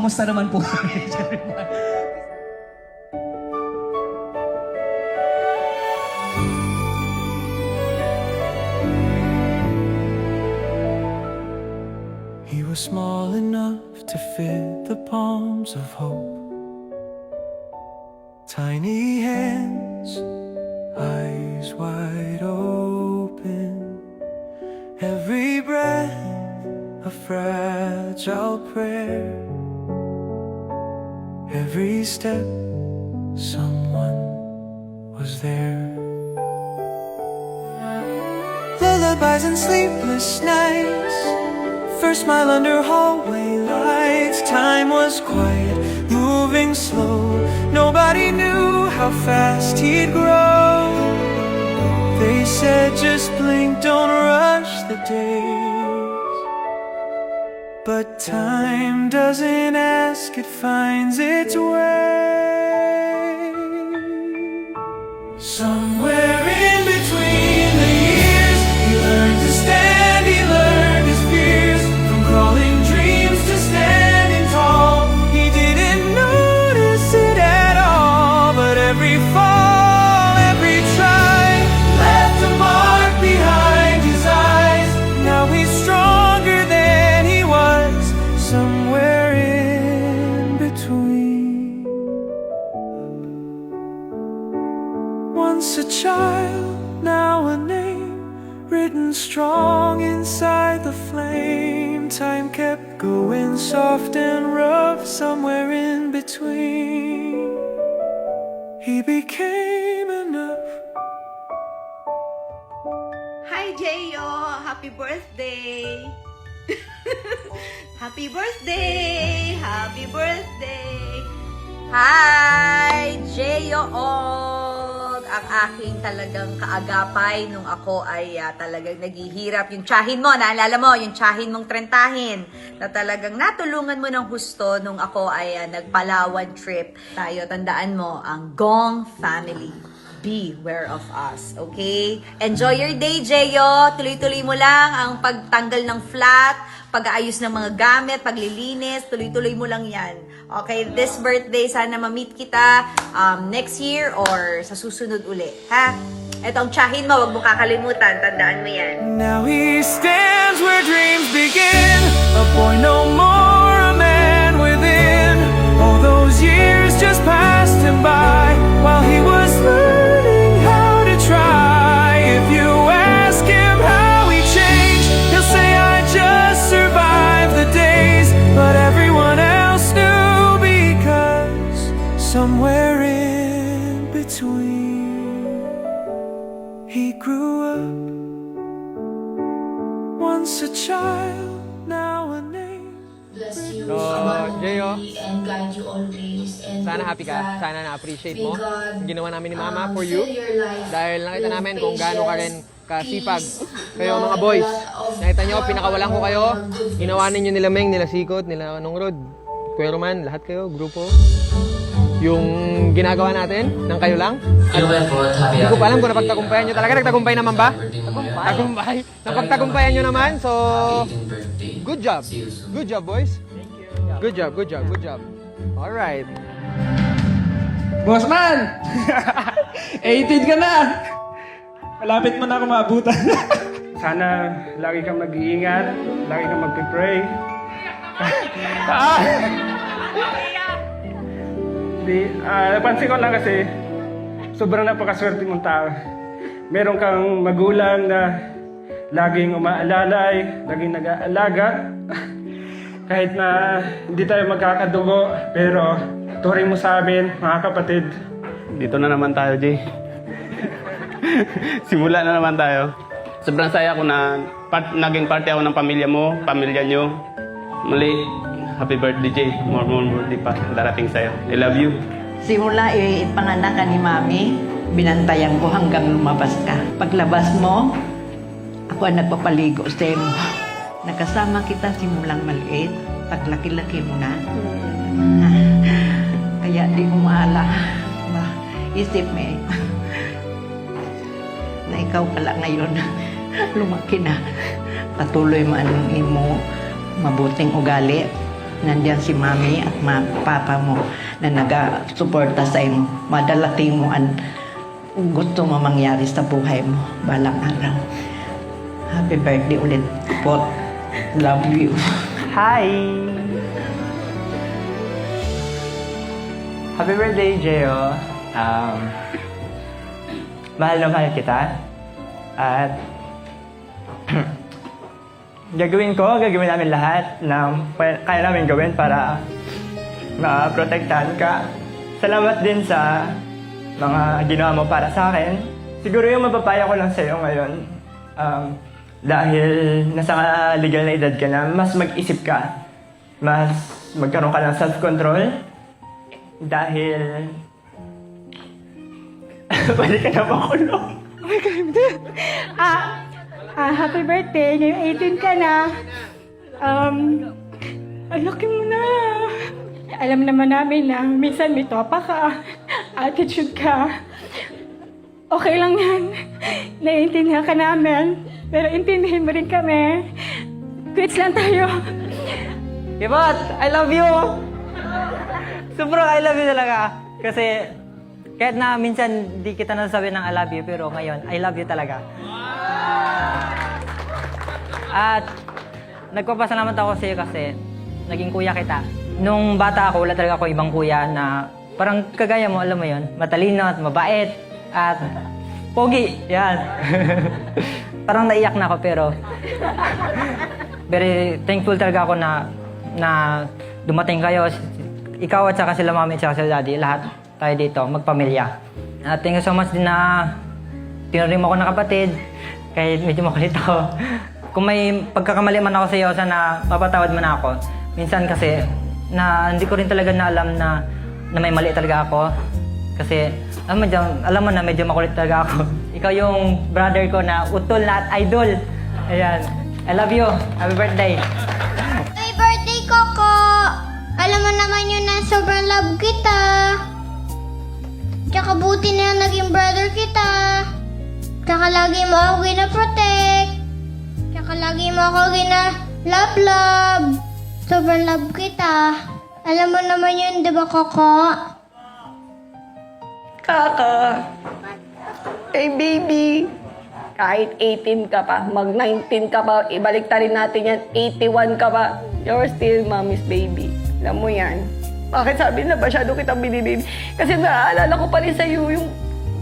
kamusta naman po? He was small enough to fit the palms of hope. Tiny hands, eyes wide open. Every breath a fragile prayer. Every step someone was there. Lullabies and sleepless nights. First smile under hallway lights. Time was quiet, moving slow. Nobody knew how fast he'd grow. They said just blink, don't rush the days. But time doesn't ask, it finds its way. Somewhere in between the years, he learned to stand, he learned his fears. From crawling dreams to standing tall, he didn't notice it at all. But every fall, every try left a mark behind his eyes. Now he's stronger than he was. Somewhere in between. Once a child, now a name, written strong inside the flame. Time kept going soft and rough. Somewhere in between, he became enough. Hi, Jeyo! Happy birthday! Happy birthday! Happy birthday! Hi! Jeyo Og! Ang aking talagang kaagapay nung ako ay talagang naghihirap. Yung tsahin mo, naalala mo, yung tsahin mong trentahin na talagang natulungan mo ng husto nung ako ay nagpalawan trip. Tayo, tandaan mo, ang Gong family. Beware of us, okay? Enjoy your day, Jeyo. Tuloy-tuloy mo lang ang pagtanggal ng flat, pag-aayos ng mga gamit, paglilinis, tuloy-tuloy mo lang yan. Okay, this birthday, sana ma-meet kita next year or sa susunod uli, ha? Etong tsahin mo, wag mo kakalimutan, tandaan mo yan. Now he stands where dreams begin, a boy no more, a man within. All those years just passed him by while he was learning how to try. If you ask him how he changed, he'll say I just survived the days. But everyone else knew, because somewhere in between, he grew up. Once a child, now a name. Bless you, So, Jeyo, and guide you always. And sana happy ka. that Sana na-appreciate may mo God, yung ginawa namin ni Mama for you. fill your life Dahil nakita with namin kung gaano ka rin patience, kasipag. peace, Kayo mga Lord, boys. a lot of Nakita nyo, power, pinakawalan ko kayo. goodness. Ginawa ninyo nila Meng, nila Sikot, nila Nongrod, Kuya Roman, lahat kayo, grupo. Yung ginagawa natin, ng kayo lang. Hindi ko pa alam kung napagtagumpayan nyo. Talaga nagtagumpay naman ba? Tagumpay. Napagtagumpayan nyo naman, so good job. Good job, boys. Good job, good job, good job. Alright. Boss man! 18 ka na! Malapit mo na ako maabutan. Sana lagi kang mag-iingat, lagi kang mag-pray. Napansin ko lang kasi sobrang napakaswerte mong tao. Meron kang magulang na laging umaalalay, laging nag-aalaga. Kahit na hindi tayo magkakadugo, pero turing mo sa amin, mga kapatid. Dito na naman tayo, Jay. Simula na naman tayo. Sobrang saya ko na naging parte ako ng pamilya mo, pamilya nyo. Muli, happy birthday, Jay. More birthday pa darating sa'yo. I love you. Simula ipanganak ka ni Mami, binantayan ko hanggang lumabas ka. Paglabas mo, ako ang nagpapaligo sa iyo. Nakasama kita simulang maliit, paglaki-laki mo na. Kaya di ko maala. Isip mo na ikaw pala ngayon, lumaki na. Patuloy man mo mabuting ugali, nandiyan si mami at papa mo na nag-suporta sa iyo. Madalating mo ang gusto mo mangyari sa buhay mo balang araw. Happy birthday ulit po. Love you. Hi! Happy birthday, Gio. Mahal na mahal kita. At gagawin namin lahat ng kaya namin gawin para maprotektahan ka. Salamat din sa mga ginawa mo para sa akin. Siguro yung mapapaya ko lang sa'yo ngayon, dahil nasa legal na edad ka na, mas mag-isip ka. Mas magkaroon ka ng self-control. Dahil pwede ka na makulong. Happy birthday. Ngayong 18 ka na. Ang laki mo na. Alam naman namin na minsan may topa ka, attitude ka. Okay lang yan. Naiintindihan ka namin. Pero intindihin mo rin kami. Quits lang tayo. Kibot, I love you! Sobrang I love you talaga. Kasi kahit na minsan di kita nasasabi ng I love you, pero ngayon, I love you talaga. At nagpapasalamat ako sa iyo kasi naging kuya kita. Nung bata ako, wala talaga ako ibang kuya na parang kagaya mo, alam mo yon, matalino at mabait at pogi. Yan. Parang naiyak na ako pero very thankful talaga ako na dumating kayo. Ikaw at saka sila mami at saka sila daddy, lahat tayo dito, magpamilya. At thank you so much din na tinuring mo ako na kapatid, kahit medyo makulit ako. Kung may pagkakamali man ako sa iyo, sana mapatawad mo na ako. Minsan kasi, na hindi ko rin talaga na alam na may mali talaga ako. Kasi, alam mo na medyo makulit talaga ako. Ikaw yung brother ko na utol na at idol. Ayan. I love you. Happy birthday. Happy birthday, Coco! Alam mo naman yun na sobrang love kita. Tsaka buti na naging brother kita. Tsaka lagi mo ako gina-protect. Tsaka lagi mo ako gina-love. Sobrang love kita. Alam mo naman yun, di ba, Coco? Kaka, hey baby, kahit 18 ka pa, mag-19 ka pa, ibalik rin natin yan, 81 ka pa, you're still mommy's baby. Alam mo yan. Bakit sabi na masyado kitang binibaby? Kasi naaalala ko pa rin sa'yo yung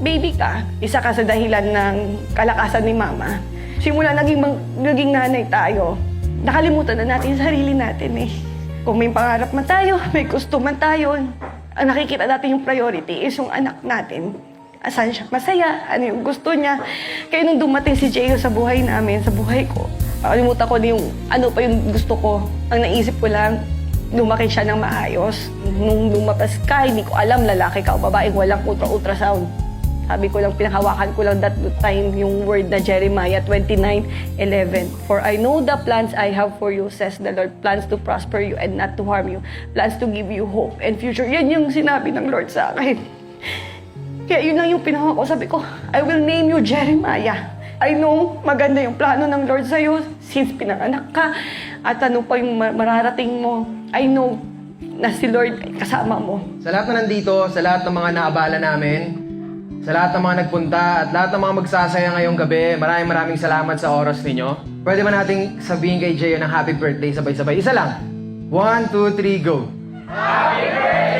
baby ka. Isa ka sa dahilan ng kalakasan ni mama. Simula naging nanay tayo, nakalimutan na natin yung sarili natin eh. Kung may pangarap man tayo, may gusto man tayo, ang nakikita natin yung priority is yung anak natin. Asan siya masaya, ano yung gusto niya. Kaya nung dumating si Gio sa buhay namin, sa buhay ko, nakalimutan ko na yung ano pa yung gusto ko. Ang naisip ko lang, lumaki siya ng maayos. Nung lumapas ka, hindi ko alam lalaki ka o babaeng walang ultrasound. Sabi ko lang, pinanghawakan ko lang that time yung word na Jeremiah 29:11. For I know the plans I have for you, says the Lord. Plans to prosper you and not to harm you. Plans to give you hope and future. Yan yung sinabi ng Lord sa akin. Kaya yun lang yung pinangawa ko. Sabi ko, I will name you Jeremiah. I know maganda yung plano ng Lord sa'yo since pinanganak ka. At ano pa yung mararating mo. I know na si Lord ay kasama mo. Sa lahat na nandito, sa lahat ng mga naabala namin, sa lahat ng mga nagpunta at lahat ng mga magsasaya ngayong gabi, maraming salamat sa oras ninyo. Pwede ba nating sabihin kay Gio ng happy birthday sabay-sabay? Isa lang. 1, 2, 3, go! Happy birthday!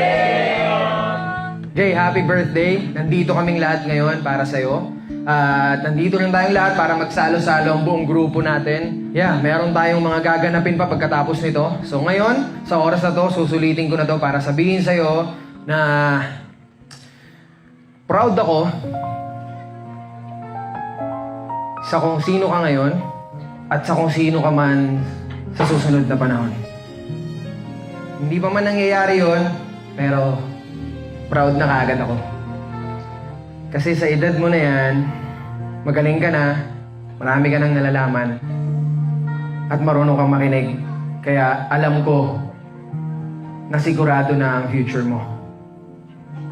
Jay, happy birthday. Nandito kaming lahat ngayon para sa'yo. At nandito rin tayong lahat para magsalo-salo ang buong grupo natin. Yeah, meron tayong mga gaganapin pa pagkatapos nito. So ngayon, sa oras na to, susulitin ko na to para sabihin sa'yo na proud ako sa kung sino ka ngayon at sa kung sino ka man sa susunod na panahon. Hindi pa man nangyayari yon, pero proud na kaagad ako. Kasi sa edad mo na yan, magaling ka na, marami ka nang nalalaman, at marunong kang makinig. Kaya alam ko na sigurado na ang future mo.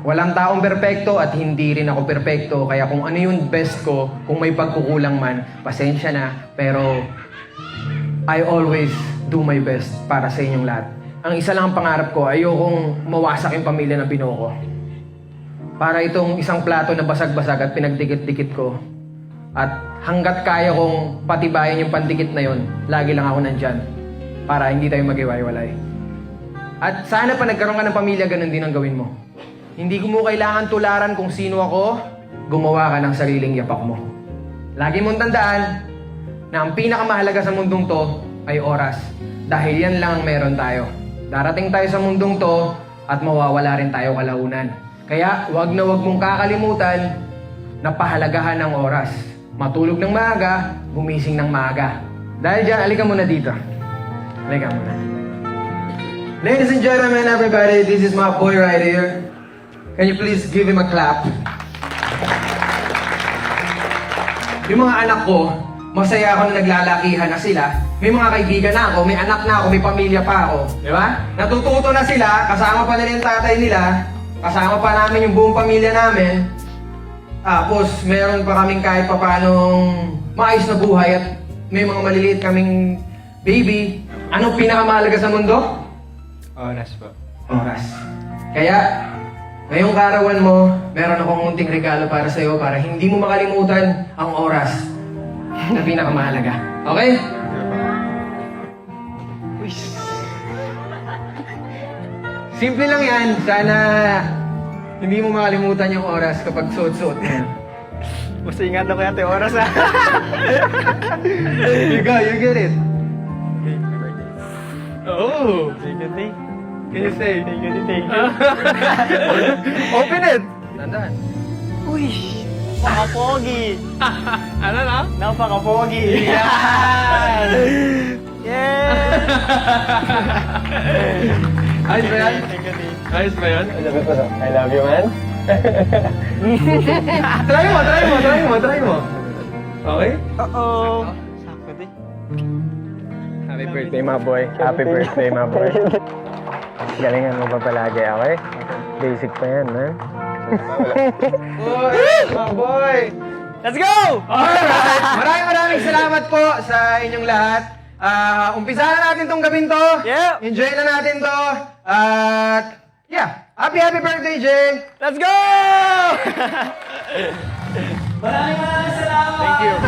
Walang taong perpekto at hindi rin ako perpekto. Kaya kung ano yung best ko, kung may pagkukulang man, pasensya na. Pero I always do my best para sa inyong lahat. ang isa lang ang pangarap ko, ayokong mawasak yung pamilya ng binuo ko. Para itong isang plato na basag-basag at pinagdikit-dikit ko. At hanggat kaya kong patibayan yung pandikit na yon, lagi lang ako nandyan. Para hindi tayo maghiwa-hiwalay. At sana pa nagkaroon ka ng pamilya, ganun din ang gawin mo. Hindi mo kailangan tularan kung sino ako, gumawa ka ng sariling yapak mo. Lagi mong tandaan na ang pinakamahalaga sa mundong to ay oras. Dahil yan lang ang meron tayo. Darating tayo sa mundong to at mawawala rin tayo kalaunan. Kaya wag na wag mong kakalimutan na pahalagahan ng oras. Matulog ng maaga, gumising ng maaga. Dahil dyan, alika muna dito. Alika muna. Ladies and gentlemen, everybody, this is my boy right here. Can you please give him a clap? Yung mga anak ko, masaya ako na naglalakihan na sila. May mga kaibigan na ako, may anak na ako, may pamilya pa ako. Di ba? Natututo na sila, kasama pa nila yung tatay nila, kasama pa namin yung buong pamilya namin. Tapos, meron pa kaming kahit pa paanong maayos na buhay at may mga maliliit kaming baby. Anong pinakamahalaga sa mundo? Oras po. Oras. Kaya, ngayong karawan mo, meron akong munting regalo para sa'yo para hindi mo makalimutan ang oras na pinakamahalaga. Okay? Simple lang yan. Sana hindi mo makalimutan yung oras kapag suot-suot mo yan. Basta ingatan ko yung oras ha. You go, you get it. Oh! Thank you, thank you. Can you say? Thank you. Open it! Tandaan. Uy! Paka-pogi! Ano na? Napaka-pogi! Yan! Yeah! Ayos ba yan? Thank you, thank you. Ayos ba yan? I love you, man. Try mo. Okay? Uh-oh. Sakto din. Happy birthday, my boy. Happy birthday, my boy. Galingan mo pa palagi, okay? Basic pa yan, ha? Boy! My boy! Let's go! Alright! Maraming salamat po sa inyong lahat. Umpisa na natin tong gabing to. Yeah. Enjoy na natin to. At, yeah. Happy birthday, Jay! Let's go! Maraming salamat! Thank you.